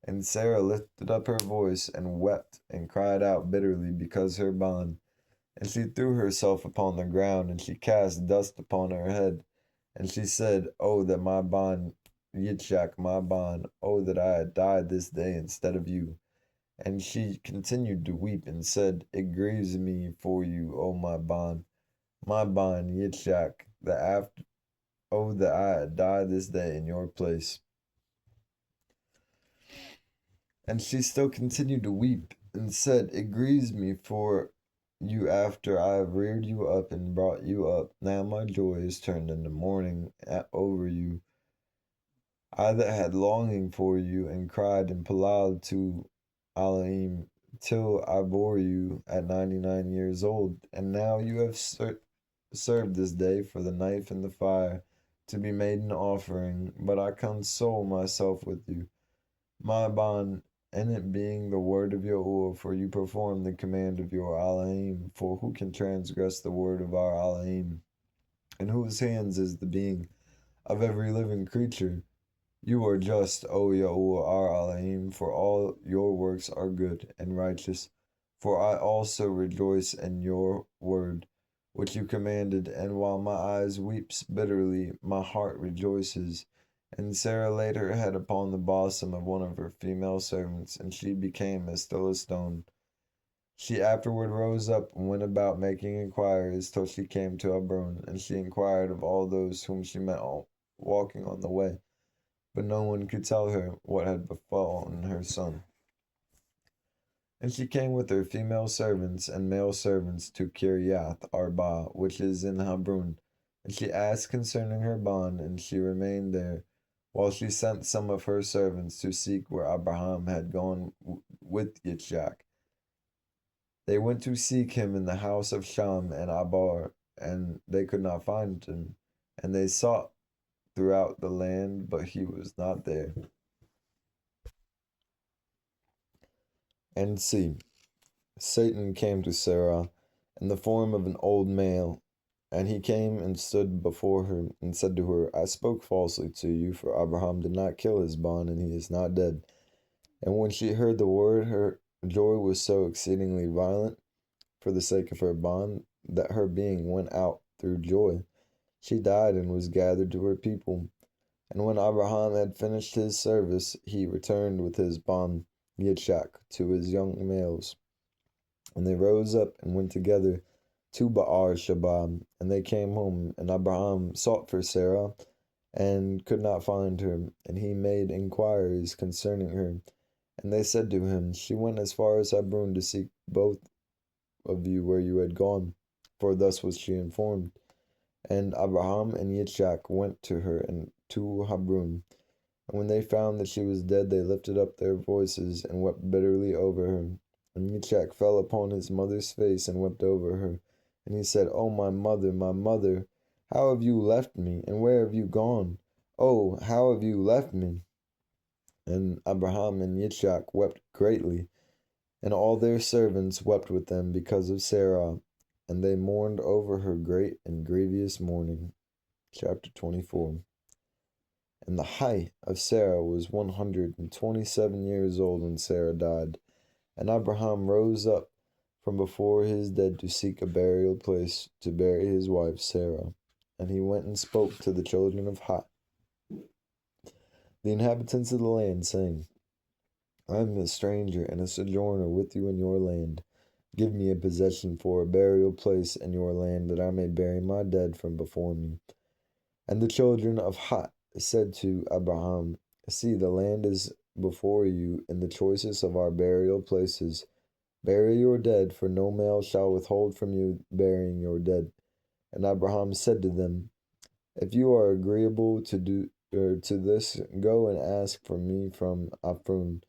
And Sarah lifted up her voice and wept and cried out bitterly because her Ban. And she threw herself upon the ground, and she cast dust upon her head. And she said, "Oh, that my Ban, Yitzhak, my Ban, oh, that I had died this day instead of you." And she continued to weep and said, "It grieves me for you, O my Ban, Yitzhak, that after, oh, that I had died this day in your place." And she still continued to weep and said, "It grieves me for you after I have reared you up and brought you up. Now my joy is turned into mourning over you. I that had longing for you and cried and palal to Alaim till I bore you at 99 years old. And now you have served this day for the knife and the fire to be made an offering, but I console myself with you. My bond, and it being the word of Yahuwah, for you perform the command of your Alaim. For who can transgress the word of our Alaim? In whose hands is the being of every living creature? You are just, O Yahuwah our Alaim, for all your works are good and righteous. For I also rejoice in your word, which you commanded, and while my eyes weeps bitterly, my heart rejoices. And Sarah laid her head upon the bosom of one of her female servants, and she became as still as stone. She afterward rose up and went about making inquiries till she came to Hebron, and she inquired of all those whom she met walking on the way, but no one could tell her what had befallen her son. And she came with her female servants and male servants to Kiriath Arba, which is in Hebron. And she asked concerning her bond, and she remained there, while she sent some of her servants to seek where Abraham had gone with Yitzhak. They went to seek him in the house of Sham and Abar, and they could not find him. And they sought throughout the land, but he was not there. And see, Satan came to Sarah in the form of an old male, and he came and stood before her and said to her, I spoke falsely to you, for Abraham did not kill his bond, and he is not dead. And when she heard the word, her joy was so exceedingly violent for the sake of her bond, that her being went out through joy. She died and was gathered to her people. And when Abraham had finished his service, he returned with his bond Yitzhak to his young males. And they rose up and went together to Ba'ar Shabab, and they came home, and Abraham sought for Sarah, and could not find her, and he made inquiries concerning her. And they said to him, She went as far as Hebron to seek both of you where you had gone, for thus was she informed. And Abraham and Yitzhak went to her and to Hebron. And when they found that she was dead, they lifted up their voices and wept bitterly over her. And Yitzhak fell upon his mother's face and wept over her. And he said, O my mother, how have you left me, and where have you gone? Oh, how have you left me? And Abraham and Yitzhak wept greatly, and all their servants wept with them because of Sarah, and they mourned over her great and grievous mourning. Chapter 24. And the height of Sarah was 127 years old when Sarah died. And Abraham rose up from before his dead to seek a burial place to bury his wife Sarah. And he went and spoke to the children of Hat, the inhabitants of the land, saying, I am a stranger and a sojourner with you in your land. Give me a possession for a burial place in your land, that I may bury my dead from before me. And the children of Hat said to Abraham, See, the land is before you in the choicest of our burial places. Bury your dead, for no male shall withhold from you burying your dead. And Abraham said to them, If you are agreeable to this, go and ask for me from Ephron,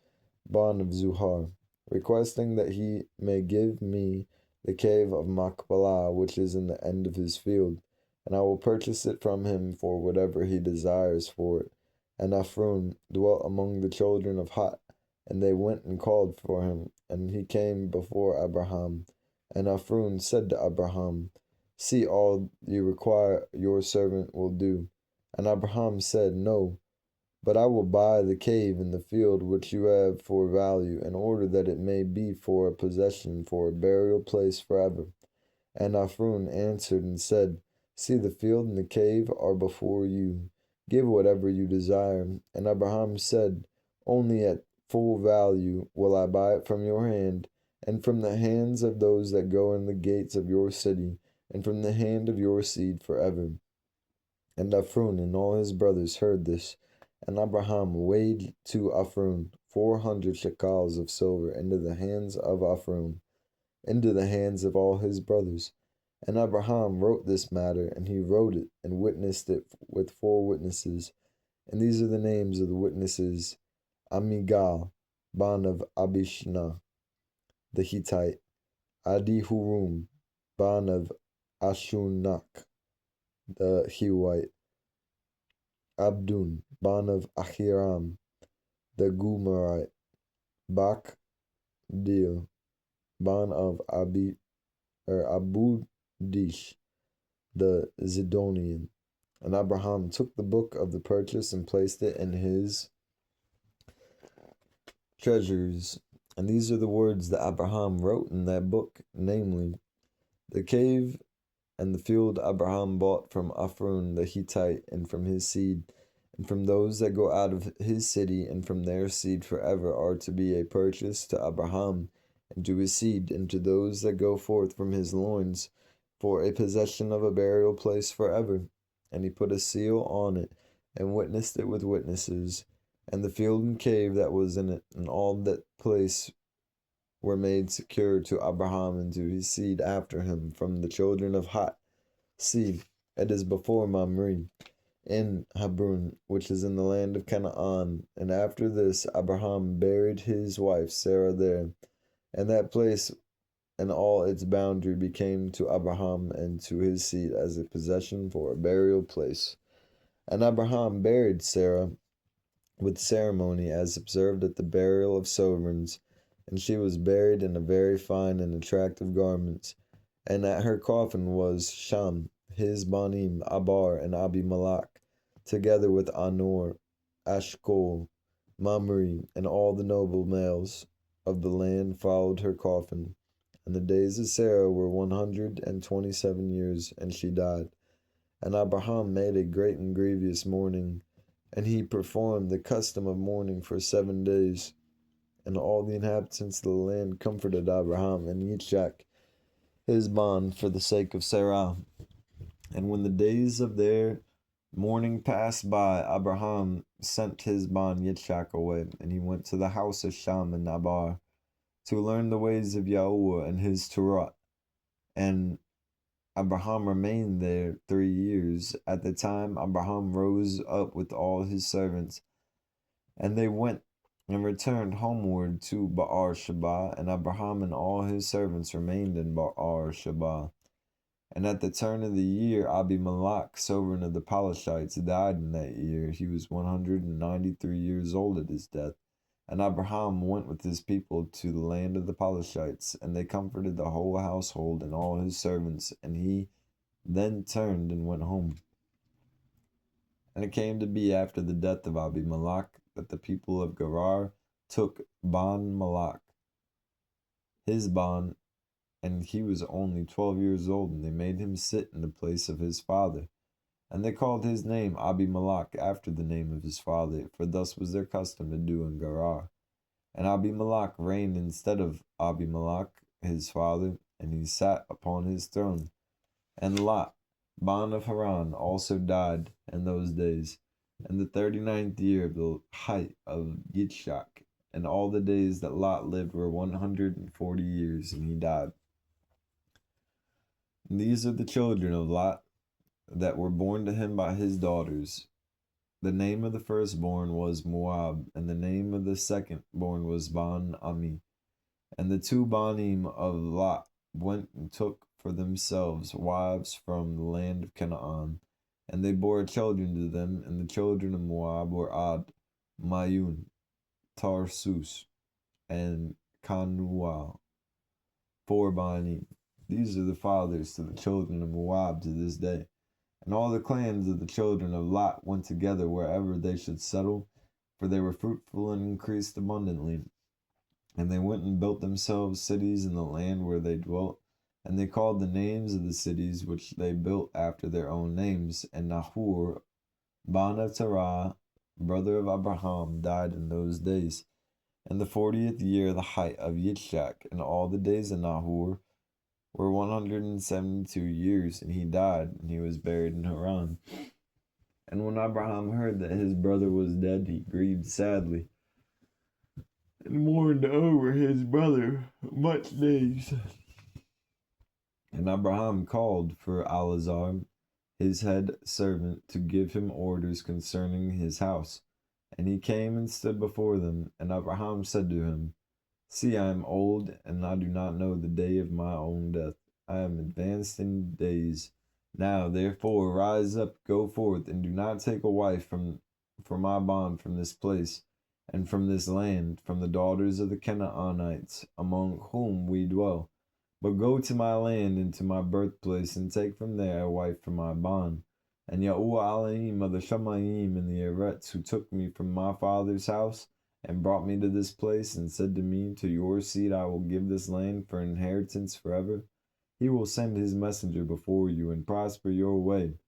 Bon of Zuhar, requesting that he may give me the cave of Machpelah, which is in the end of his field, and I will purchase it from him for whatever he desires for it. and Ephron dwelt among the children of Heth, and they went and called for him, and he came before Abraham. And Ephron said to Abraham, See, all you require your servant will do. And Abraham said, No, but I will buy the cave in the field which you have for value, in order that it may be for a possession, for a burial place forever. And Ephron answered and said, See, the field and the cave are before you. Give whatever you desire. And Abraham said, Only at full value will I buy it from your hand, and from the hands of those that go in the gates of your city, and from the hand of your seed forever. And Ephron and all his brothers heard this. And Abraham weighed to Ephron 400 shekels of silver into the hands of Ephron, into the hands of all his brothers. And Abraham wrote this matter, and he wrote it and witnessed it with 4 witnesses. And these are the names of the witnesses: Amigal, ban of Abishna, the Hittite; Adihurum, ban of Ashunach, the Hewite; Abdun, ban of Ahiram, the Gumarite; Bakdil, ban of Abudish, the Zidonian. And Abraham took the book of the purchase and placed it in his treasures. And these are the words that Abraham wrote in that book, namely, the cave and the field Abraham bought from Ephron the Hittite, and from his seed, and from those that go out of his city, and from their seed forever, are to be a purchase to Abraham, and to his seed, and to those that go forth from his loins, for a possession of a burial place forever. And he put a seal on it, and witnessed it with witnesses. And the field and cave that was in it, and all that place were made secure to Abraham and to his seed after him from the children of Heth. See, it is before Mamre, in Hebron, which is in the land of Canaan. And after this, Abraham buried his wife Sarah there. And that place and all its boundary became to Abraham and to his seed as a possession for a burial place. And Abraham buried Sarah with ceremony, as observed at the burial of sovereigns, and she was buried in a very fine and attractive garments. And at her coffin was Sham, his Banim, Abar, and Abimelech, together with Anor, Ashkol, Mamre, and all the noble males of the land followed her coffin. And the days of Sarah were 127 years, and she died. And Abraham made a great and grievous mourning, and he performed the custom of mourning for 7 days. And all the inhabitants of the land comforted Abraham and Yitzchak, his bond, for the sake of Sarah. And when the days of their mourning passed by, Abraham sent his bond Yitzchak away, and he went to the house of Sham and Nabar to learn the ways of Yahuwah and his Torah. And Abraham remained there 3 years. At the time, Abraham rose up with all his servants, and they went and returned homeward to Ba'ar Sheba, and Abraham and all his servants remained in Ba'ar Sheba. And at the turn of the year, Abimelech, sovereign of the Palashites, died in that year. He was 193 years old at his death. And Abraham went with his people to the land of the Palashites, and they comforted the whole household and all his servants, and he then turned and went home. And it came to be after the death of Abimelech that the people of Gerar took Ban Malach, his Ban, and he was only 12 years old, and they made him sit in the place of his father. And they called his name Abimelech after the name of his father, for thus was their custom to do in Gerar. And Abimelech reigned instead of Abimelech his father, and he sat upon his throne. And Lot, Ban of Haran, also died in those days, in the 39th year of the height of Yitzchak. And all the days that Lot lived were 140 years, and he died. And these are the children of Lot that were born to him by his daughters. The name of the firstborn was Moab, and the name of the secondborn was Ban Ami. And the 2 Banim of Lot went and took for themselves wives from the land of Canaan. And they bore children to them, and the children of Moab were Ad, Mayun, Tarsus, and Kanual, 4 Bani. These are the fathers to the children of Moab to this day. And all the clans of the children of Lot went together wherever they should settle, for they were fruitful and increased abundantly. And they went and built themselves cities in the land where they dwelt. And they called the names of the cities which they built after their own names. And Nahor, Ban of Terah, brother of Abraham, died in those days. In the 40th year, the height of Yitzchak, and all the days of Nahor were 172 years, and he died, and he was buried in Haran. And when Abraham heard that his brother was dead, he grieved sadly, and mourned over his brother much days. And Abraham called for Alazar, his head servant, to give him orders concerning his house. And he came and stood before them. And Abraham said to him, See, I am old, and I do not know the day of my own death. I am advanced in days. Now, therefore, rise up, go forth, and do not take a wife for my bond from this place, and from this land, from the daughters of the Canaanites, among whom we dwell. But go to my land and to my birthplace, and take from there a wife for my bond. And Yahuwah Elohim of the Shamayim and the Eretz, who took me from my father's house, and brought me to this place, and said to me, To your seed I will give this land for inheritance forever. He will send his messenger before you, and prosper your way,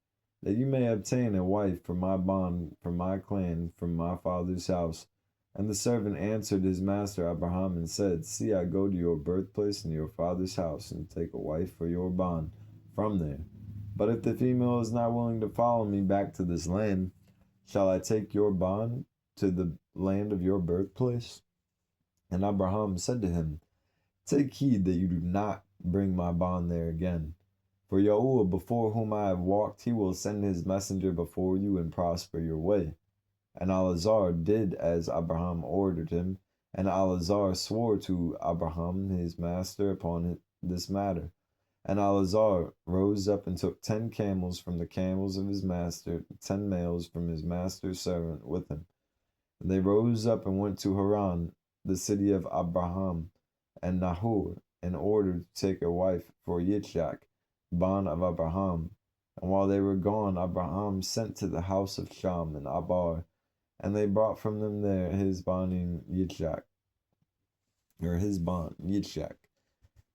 that you may obtain a wife for my bond, from my clan, from my father's house. And the servant answered his master Abraham and said, See, I go to your birthplace and your father's house, and take a wife for your bond from there. But if the female is not willing to follow me back to this land, shall I take your bond to the land of your birthplace? And Abraham said to him, Take heed that you do not bring my bond there again. For Yahuwah, before whom I have walked, he will send his messenger before you and prosper your way. And Alazar did as Abraham ordered him, and Alazar swore to Abraham his master upon this matter. And Alazar rose up and took 10 camels from the camels of his master, 10 males from his master's servant with him. And they rose up and went to Haran, the city of Abraham and Nahor, in order to take a wife for Yitzchak, bond of Abraham. And while they were gone, Abraham sent to the house of Sham and Abar, and they brought from them there his bond Yitzchak.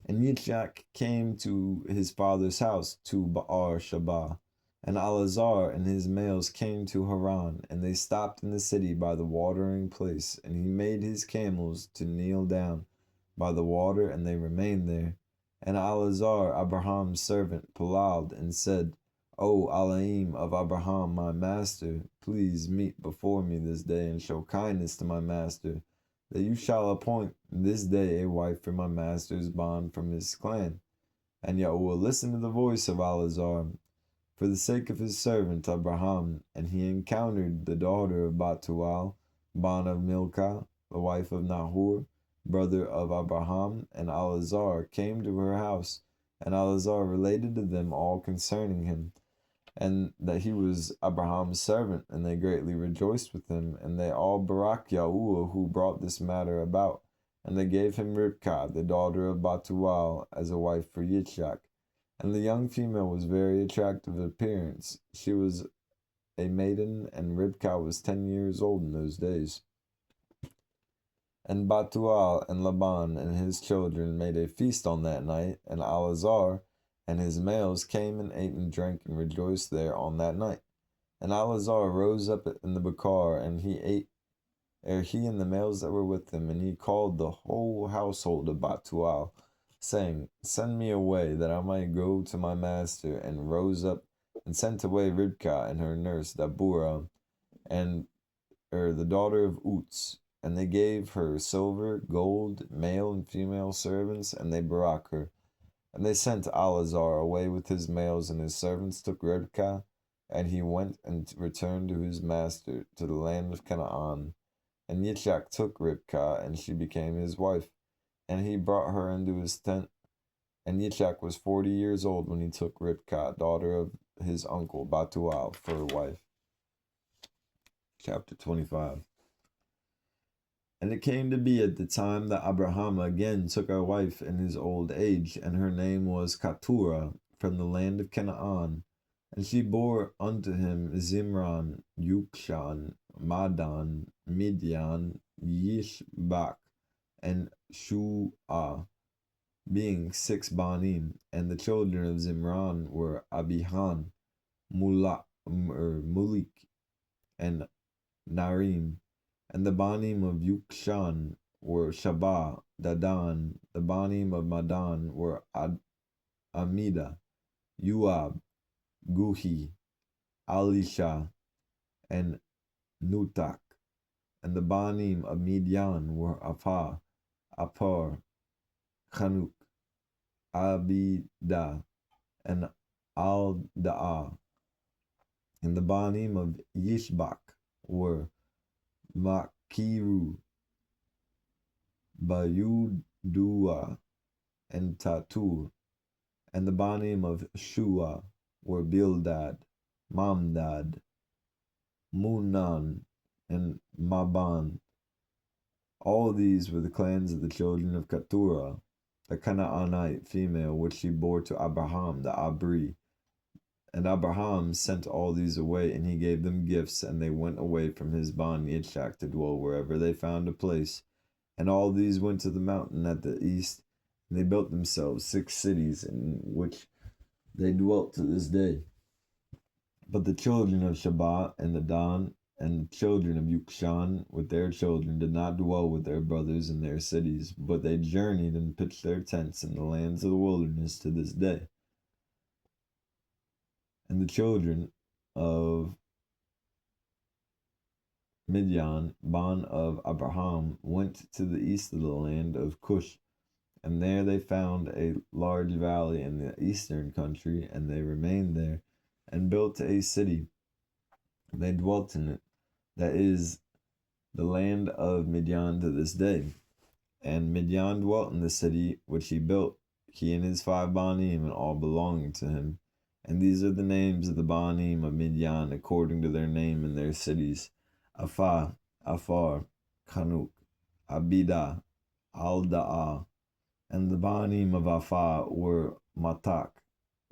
And Yitzchak came to his father's house, to Baal Shabah. And Alazar and his males came to Haran, and they stopped in the city by the watering place. And he made his camels to kneel down by the water, and they remained there. And Alazar, Abraham's servant, palal and said, O Elohim of Abraham, my master, please meet before me this day, and show kindness to my master, that you shall appoint this day a wife for my master's bond from his clan. And Yahuwah listened to the voice of Alazar, for the sake of his servant Abraham, and he encountered the daughter of Batual, bond of Milcah, the wife of Nahor, brother of Abraham, and Alazar came to her house, and Alazar related to them all concerning him, and that he was Abraham's servant, and they greatly rejoiced with him, and they all barak Yahuwah who brought this matter about, and they gave him Rivkah, the daughter of Batual, as a wife for Yitzchak. And the young female was very attractive of appearance. She was a maiden, and Rivkah was 10 years old in those days. And Batual and Laban and his children made a feast on that night, and Alazar and his males came and ate and drank and rejoiced there on that night. And Alazar rose up in the Bakar, and he ate, he and the males that were with him, and he called the whole household of Batual, saying, Send me away, that I might go to my master, and rose up and sent away Ribkah and her nurse Deborah, and the daughter of Uts, and they gave her silver, gold, male and female servants, and they barak her. And they sent Alazar away with his males, and his servants took Ribkah, and he went and returned to his master, to the land of Canaan. And Yitzchak took Ribkah, and she became his wife, and he brought her into his tent. And Yitzchak was 40 years old when he took Ribkah, daughter of his uncle Batual for a wife. Chapter 25. And it came to be at the time that Abraham again took a wife in his old age, and her name was Keturah, from the land of Canaan. And she bore unto him Zimran, Yukshan, Madan, Midian, Yishbak, and Shu'ah, being 6 Banim. And the children of Zimran were Abihan, Mulik, and Narim. And the Banim of Yukshan were Shabah, Dadan. The Banim of Madan were Amida, Yuab, Guhi, Alisha, and Nutak. And the Banim of Midian were Apar, Chanuk, Abida, and Al-Da'ah. And the Banim of Yishbak were Makiru, Bayudua, and Tatur. And the Banim of Shua were Bildad, Mamdad, Munan, and Maban. All these were the clans of the children of Keturah, the Canaanite female, which she bore to Abraham the Abri. And Abraham sent all these away, and he gave them gifts, and they went away from his bond Yitzchak to dwell wherever they found a place. And all these went to the mountain at the east, and they built themselves 6 cities, in which they dwelt to this day. But the children of Shabbat and the Dan and the children of Yukshan with their children did not dwell with their brothers in their cities, but they journeyed and pitched their tents in the lands of the wilderness to this day. And the children of Midian, bond of Abraham, went to the east of the land of Cush, and there they found a large valley in the eastern country, and they remained there, and built a city. They dwelt in it, that is, the land of Midian to this day. And Midian dwelt in the city which he built, he and his 5 Banim, and all belonging to him. And these are the names of the Banim of Midian, according to their name in their cities: Afar, Chanuk, Abida, Al-Da'ah. And the Banim of Afar were Matak,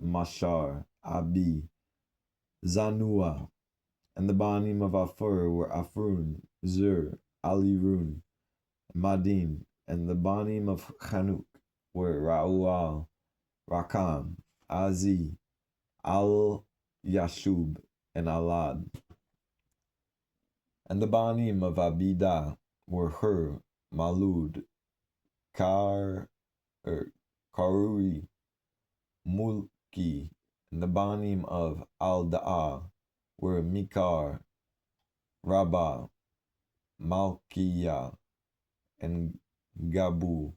Mashar, Abi, Zanua. And the Banim of Afar were Afrun, Zur, Alirun, Madin. And the Banim of Chanuk were Ra'ual, Rakam, Azi, Al-Yashub, and Alad. And the Banim of Abida were Hur, Malud, Karuri, Mulki. And the Banim of Al-Da'ah were Mikar, Rabbah, Malkiah, and Gabu.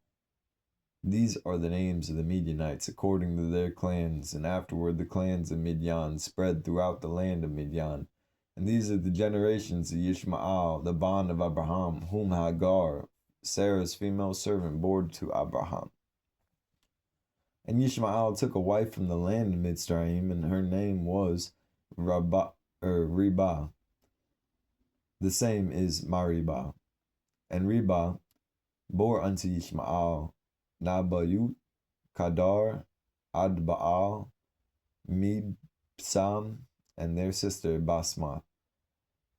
These are the names of the Midianites according to their clans, and afterward the clans of Midian spread throughout the land of Midian. And these are the generations of Yishmael, the bond of Abraham, whom Hagar, Sarah's female servant, bore to Abraham. And Yishmael took a wife from the land of Mitzrayim, and her name was Ribah. The same is Maribah. And Ribah bore unto Yishmael Nabayut, Kadar, Adbaal, Mibsam, and their sister Basmath.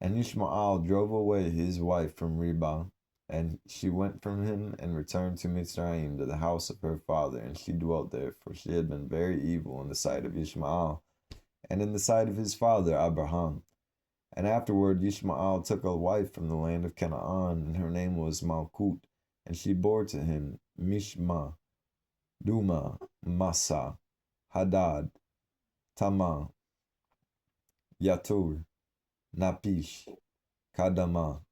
And Yishmael drove away his wife from Ribah, and she went from him and returned to Mitzrayim, to the house of her father, and she dwelt there, for she had been very evil in the sight of Yishmael, and in the sight of his father Abraham. And afterward Yishmael took a wife from the land of Canaan, and her name was Malkut, and she bore to him Mishma, Duma, Massa, Hadad, Tamah, Yatur, Napish, Kadama.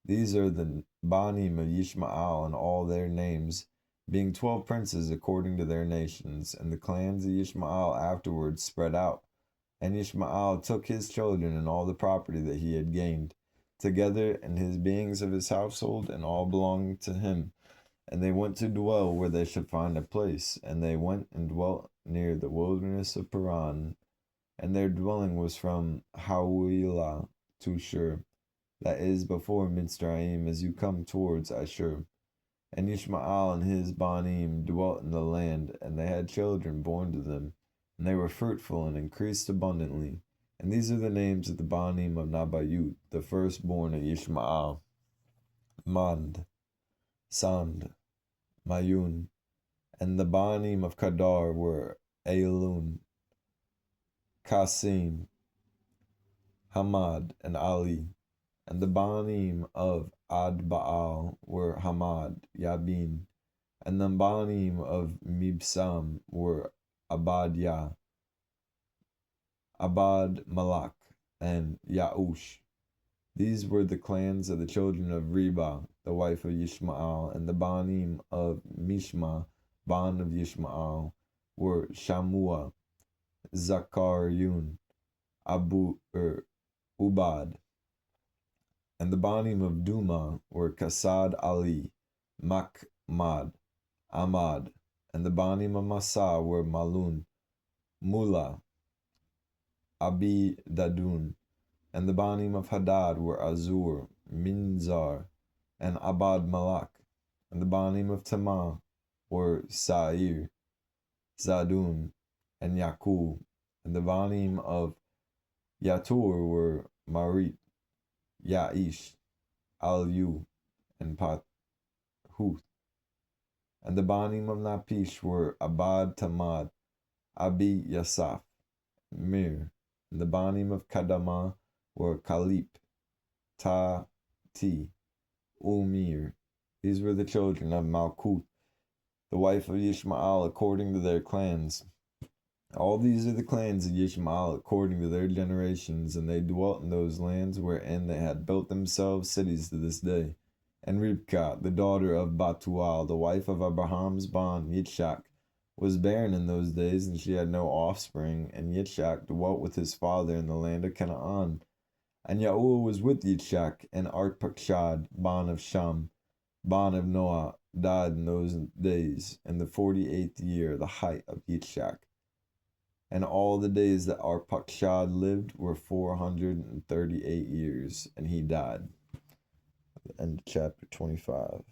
These are the Banim of Yishmael, and all their names, being 12 princes according to their nations. And the clans of Yishmael afterwards spread out. And Yishmael took his children and all the property that he had gained, together and his beings of his household, and all belonging to him. And they went to dwell where they should find a place. And they went and dwelt near the wilderness of Paran, and their dwelling was from Hawilah to Shur, that is before Mitzrayim, as you come towards Ashur. And Ishmael and his Banim dwelt in the land, and they had children born to them, and they were fruitful and increased abundantly. And these are the names of the Banim of Nabayut, the firstborn of Ishmael: Mand, Sand, Mayun. And the Banim of Kadar were Elun, Kasim, Hamad, and Ali. And the Banim of Adbaal were Hamad, Yabin. And the Banim of Mibsam were Abadiyah, Abad Malak, and Yaush. These were the clans of the children of Reba, the wife of Yishmael, and the Banim of Mishma, Ban of Yishmael, were Shamua, Zacharyun, Ubad. And the Banim of Duma were Kasad Ali, Makmad, Ahmad. And the Banim of Masa were Malun, Mula, Abi Dadun. And the Banim of Hadad were Azur, Minzar, and Abad Malak. And the Banim of Tamah were Sa'ir, Zadun, and Yakub. And the Banim of Yatur were Marit, Yaish, Aliu, and Pathuth. And the Banim of Napish were Abad Tamad, Abi Yasaf, Mir. And the Banim of Kadama were Kalip, Ti, Umir. These were the children of Malkuth, the wife of Yishmael, according to their clans. All these are the clans of Yishmael according to their generations, and they dwelt in those lands wherein they had built themselves cities to this day. And Ribkah, the daughter of Batual, the wife of Abraham's bond, Yitzchak, was barren in those days, and she had no offspring, and Yitzchak dwelt with his father in the land of Canaan. And Yahuwah was with Yitzchak, and Arpachshad, Ban of Sham, Ban of Noah, died in those days, in the 48th year, the height of Yitzchak. And all the days that Arpachshad lived were 438 years, and he died. End of chapter 25.